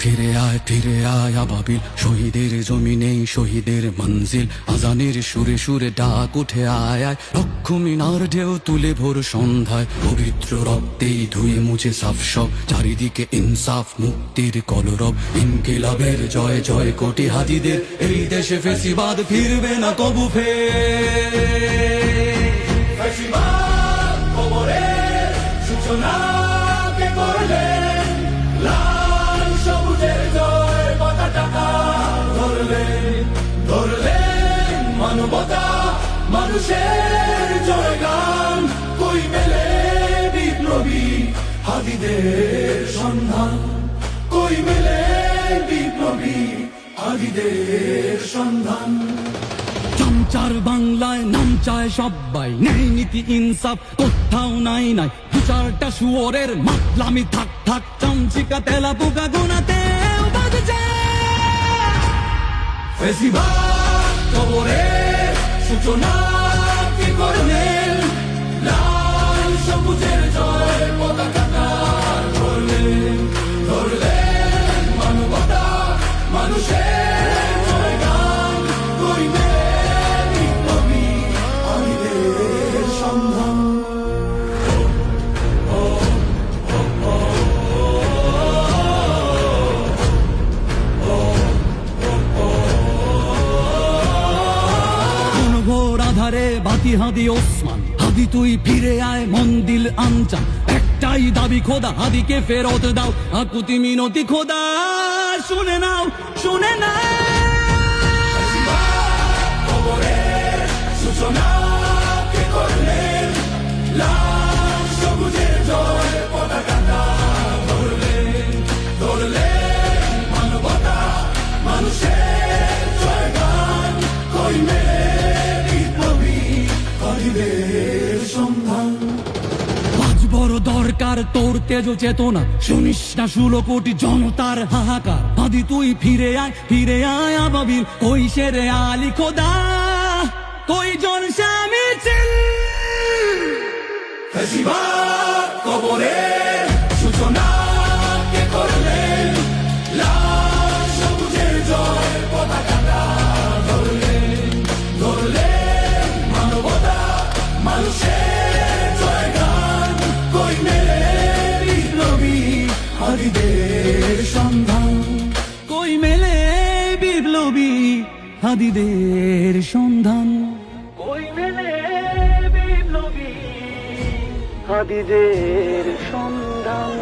ফিরে আয় আবাবিল, শহীদের জমিনে শহীদের মঞ্জিল। আজানের সুরে সুরে ডাক উঠে আয় আয়, লক্ষ মিনার ঢেউ তুলে ভোর সন্ধ্যায়। পবিত্র রক্তেই ধুয়ে মুছে সাফ সব, চারিদিকে ইনসাফ মুক্তির কলরব। ইনকিলাবের জয় জয় কোটি হাজিদের, এই দেশে ফেসিবাদ ফিরবে না কবু ফের। ফেসিবাদ কবরের সূচনা কে করলেন? লাল সবুজের জয় পতাকা ধরলেন মানবতা মানুষের জয়গান। কই মেলে বিপ্লবী হাদিদের সন্ধান? কই মেলে বিপ্লবী হাদিদের সন্ধান? চামচার বাংলায় নাম চায় সবাই, ন্যায় নীতি ইনসাফ কোথাও নাই নাই। দু চারটা শুয়োরের মাতলামি থাক থাক, চামচিকা তেলা পোকা গোনাতেও বাজছে। ফেসিবাদ কবরের সূচনা কে করলেন? লাল সবুজের জয় পতাকা ধরলেন মানবতা মানুষের জয়গান। কই মেলে বিপ্লবী হাদিদের সন্ধান? ঘোর আধারে বাতি হাদি ওসমান, হাদি তুই ফিরে আয় মন্দিল আনচান। একটাই দাবি খোদা, হাদিকে ফেরত দাও, আকুতি মিনতি খোদা শুনে নাও শুনে নাও। কবরের সূচনা কে করলেন? লাল সবুজের জয় পতাকা ধরলেন মানবতা মানুষের জয়গান। কই মেলে বিপ্লবী হাদিদের সন্ধান? আজ বড় দরকার তোর তেজ চেতনা, শুনিস না 16 কোটি জনতার হাহাকার। হাদি তুই ফিরে আয় আবাবিল, ওই শেরে আলী খোদা কই জলসা মিছিল। ফেসিবাদ কবরের সূচনা কে করলেন? লাল সবুজের জয় পতাকা ধরলেন মানবতা মানুষের জয়গান। কই মেলে বিপ্লবী হাদিদের সন্ধান? কই মেলে বিপ্লবী হাদিদের সন্ধান? কই মেলে বিপ্লবী হাদিদের সন্ধান?